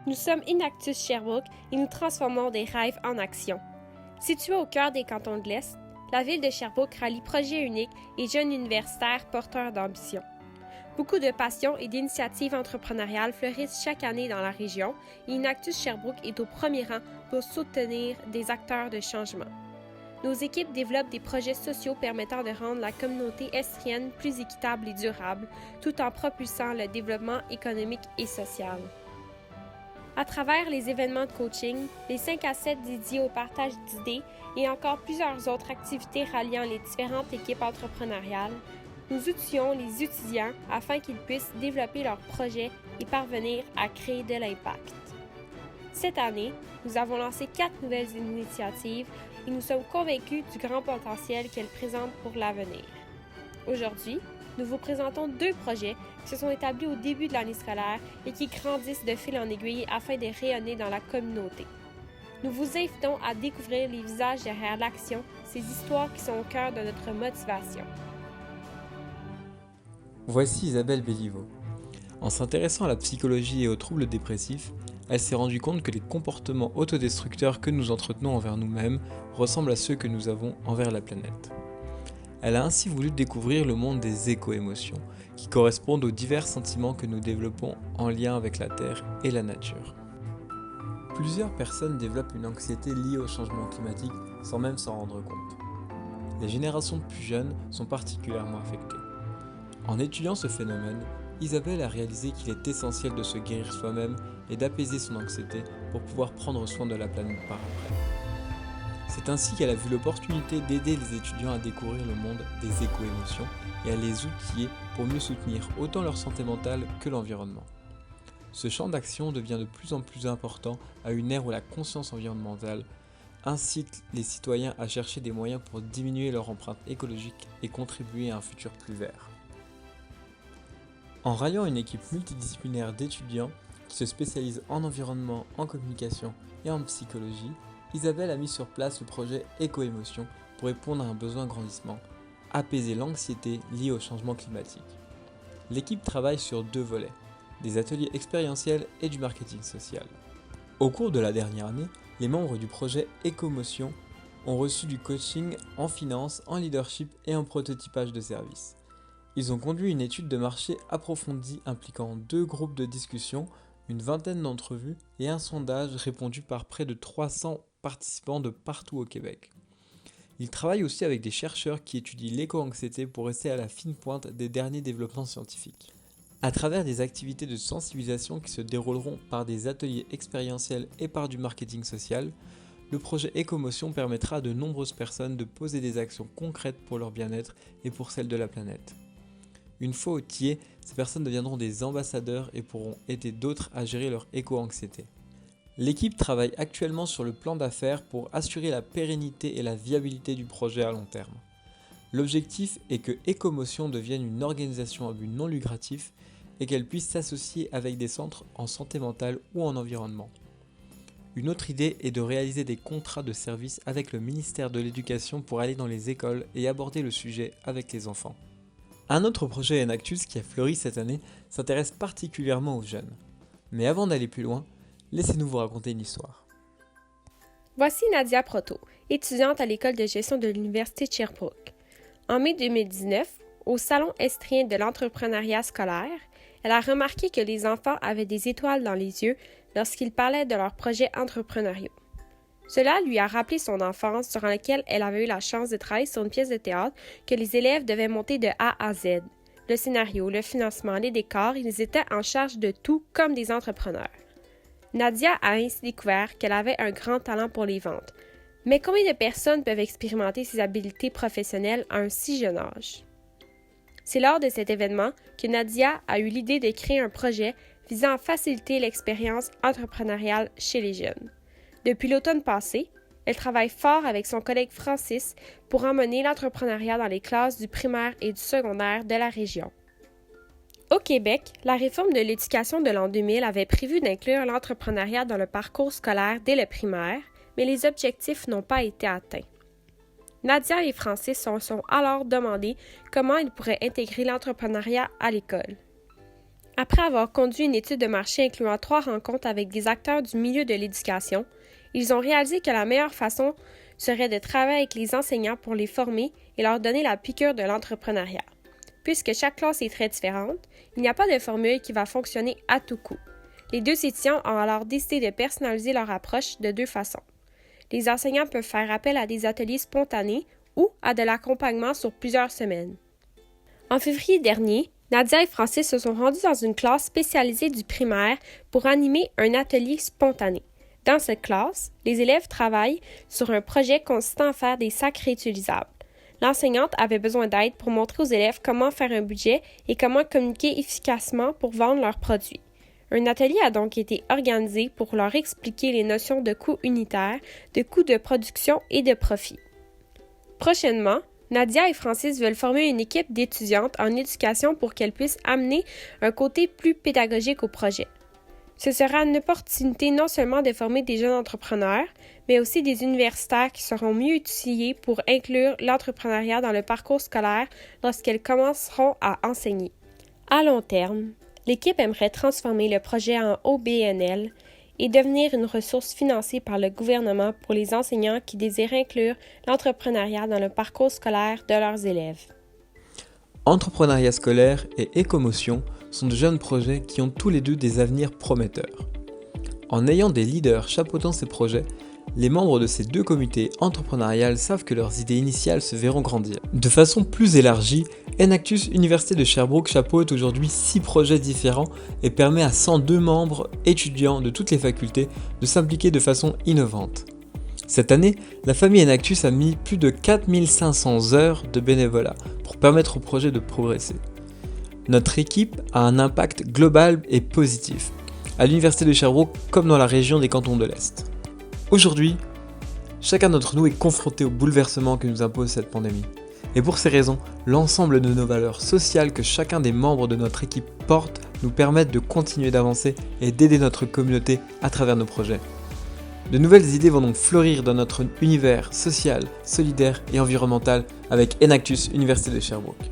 Nous sommes Inactus Sherbrooke et nous transformons des rêves en action. Située au cœur des cantons de l'Est, la ville de Sherbrooke rallie projets uniques et jeunes universitaires porteurs d'ambition. Beaucoup de passions et d'initiatives entrepreneuriales fleurissent chaque année dans la région et Inactus Sherbrooke est au premier rang pour soutenir des acteurs de changement. Nos équipes développent des projets sociaux permettant de rendre la communauté estrienne plus équitable et durable, tout en propulsant le développement économique et social. À travers les événements de coaching, les 5 à 7 dédiés au partage d'idées et encore plusieurs autres activités ralliant les différentes équipes entrepreneuriales, nous outillons les étudiants afin qu'ils puissent développer leurs projets et parvenir à créer de l'impact. Cette année, nous avons lancé 4 nouvelles initiatives et nous sommes convaincus du grand potentiel qu'elles présentent pour l'avenir. Aujourd'hui, nous vous présentons 2 projets qui se sont établis au début de l'année scolaire et qui grandissent de fil en aiguille afin de rayonner dans la communauté. Nous vous invitons à découvrir les visages derrière l'action, ces histoires qui sont au cœur de notre motivation. Voici Isabelle Béliveau. En s'intéressant à la psychologie et aux troubles dépressifs, elle s'est rendue compte que les comportements autodestructeurs que nous entretenons envers nous-mêmes ressemblent à ceux que nous avons envers la planète. Elle a ainsi voulu découvrir le monde des éco-émotions, qui correspondent aux divers sentiments que nous développons en lien avec la Terre et la nature. Plusieurs personnes développent une anxiété liée au changement climatique sans même s'en rendre compte. Les générations plus jeunes sont particulièrement affectées. En étudiant ce phénomène, Isabelle a réalisé qu'il est essentiel de se guérir soi-même et d'apaiser son anxiété pour pouvoir prendre soin de la planète par après. C'est ainsi qu'elle a vu l'opportunité d'aider les étudiants à découvrir le monde des éco-émotions et à les outiller pour mieux soutenir autant leur santé mentale que l'environnement. Ce champ d'action devient de plus en plus important à une ère où la conscience environnementale incite les citoyens à chercher des moyens pour diminuer leur empreinte écologique et contribuer à un futur plus vert. En ralliant une équipe multidisciplinaire d'étudiants qui se spécialisent en environnement, en communication et en psychologie, Isabelle a mis sur place le projet Éco-émotion pour répondre à un besoin grandissant, apaiser l'anxiété liée au changement climatique. L'équipe travaille sur 2 volets, des ateliers expérientiels et du marketing social. Au cours de la dernière année, les membres du projet Éco-émotion ont reçu du coaching en finance, en leadership et en prototypage de services. Ils ont conduit une étude de marché approfondie impliquant 2 groupes de discussion, une vingtaine d'entrevues et un sondage répondu par près de 300 participants de partout au Québec. Ils travaillent aussi avec des chercheurs qui étudient l'éco-anxiété pour rester à la fine pointe des derniers développements scientifiques. À travers des activités de sensibilisation qui se dérouleront par des ateliers expérientiels et par du marketing social, le projet Écomotion permettra à de nombreuses personnes de poser des actions concrètes pour leur bien-être et pour celle de la planète. Une fois outillées, ces personnes deviendront des ambassadeurs et pourront aider d'autres à gérer leur éco-anxiété. L'équipe travaille actuellement sur le plan d'affaires pour assurer la pérennité et la viabilité du projet à long terme. L'objectif est que Écomotion devienne une organisation à but non lucratif et qu'elle puisse s'associer avec des centres en santé mentale ou en environnement. Une autre idée est de réaliser des contrats de service avec le ministère de l'Éducation pour aller dans les écoles et aborder le sujet avec les enfants. Un autre projet Enactus qui a fleuri cette année s'intéresse particulièrement aux jeunes. Mais avant d'aller plus loin, laissez-nous vous raconter une histoire. Voici Nadia Proto, étudiante à l'école de gestion de l'Université de Sherbrooke. En mai 2019, au Salon estrien de l'entrepreneuriat scolaire, elle a remarqué que les enfants avaient des étoiles dans les yeux lorsqu'ils parlaient de leurs projets entrepreneuriaux. Cela lui a rappelé son enfance durant laquelle elle avait eu la chance de travailler sur une pièce de théâtre que les élèves devaient monter de A à Z. Le scénario, le financement, les décors, ils étaient en charge de tout comme des entrepreneurs. Nadia a ainsi découvert qu'elle avait un grand talent pour les ventes. Mais combien de personnes peuvent expérimenter ces habiletés professionnelles à un si jeune âge? C'est lors de cet événement que Nadia a eu l'idée de créer un projet visant à faciliter l'expérience entrepreneuriale chez les jeunes. Depuis l'automne passé, elle travaille fort avec son collègue Francis pour emmener l'entrepreneuriat dans les classes du primaire et du secondaire de la région. Au Québec, la réforme de l'éducation de l'an 2000 avait prévu d'inclure l'entrepreneuriat dans le parcours scolaire dès le primaire, mais les objectifs n'ont pas été atteints. Nadia et Francis se sont alors demandé comment ils pourraient intégrer l'entrepreneuriat à l'école. Après avoir conduit une étude de marché incluant 3 rencontres avec des acteurs du milieu de l'éducation, ils ont réalisé que la meilleure façon serait de travailler avec les enseignants pour les former et leur donner la piqûre de l'entrepreneuriat. Puisque chaque classe est très différente, il n'y a pas de formule qui va fonctionner à tout coup. Les 2 étudiants ont alors décidé de personnaliser leur approche de 2 façons. Les enseignants peuvent faire appel à des ateliers spontanés ou à de l'accompagnement sur plusieurs semaines. En février dernier, Nadia et Francis se sont rendus dans une classe spécialisée du primaire pour animer un atelier spontané. Dans cette classe, les élèves travaillent sur un projet consistant à faire des sacs réutilisables. L'enseignante avait besoin d'aide pour montrer aux élèves comment faire un budget et comment communiquer efficacement pour vendre leurs produits. Un atelier a donc été organisé pour leur expliquer les notions de coût unitaire, de coût de production et de profit. Prochainement, Nadia et Francis veulent former une équipe d'étudiantes en éducation pour qu'elles puissent amener un côté plus pédagogique au projet. Ce sera une opportunité non seulement de former des jeunes entrepreneurs, mais aussi des universitaires qui seront mieux outillés pour inclure l'entrepreneuriat dans le parcours scolaire lorsqu'elles commenceront à enseigner. À long terme, l'équipe aimerait transformer le projet en OBNL et devenir une ressource financée par le gouvernement pour les enseignants qui désirent inclure l'entrepreneuriat dans le parcours scolaire de leurs élèves. Entrepreneuriat scolaire et écomotion sont de jeunes projets qui ont tous les deux des avenirs prometteurs. En ayant des leaders chapeautant ces projets, les membres de ces 2 comités entrepreneuriales savent que leurs idées initiales se verront grandir. De façon plus élargie, Enactus Université de Sherbrooke chapeaute aujourd'hui 6 projets différents et permet à 102 membres étudiants de toutes les facultés de s'impliquer de façon innovante. Cette année, la famille Enactus a mis plus de 4500 heures de bénévolat pour permettre au projet de progresser. Notre équipe a un impact global et positif, à l'Université de Sherbrooke comme dans la région des cantons de l'Est. Aujourd'hui, chacun d'entre nous est confronté au bouleversement que nous impose cette pandémie. Et pour ces raisons, l'ensemble de nos valeurs sociales que chacun des membres de notre équipe porte nous permettent de continuer d'avancer et d'aider notre communauté à travers nos projets. De nouvelles idées vont donc fleurir dans notre univers social, solidaire et environnemental avec Enactus Université de Sherbrooke.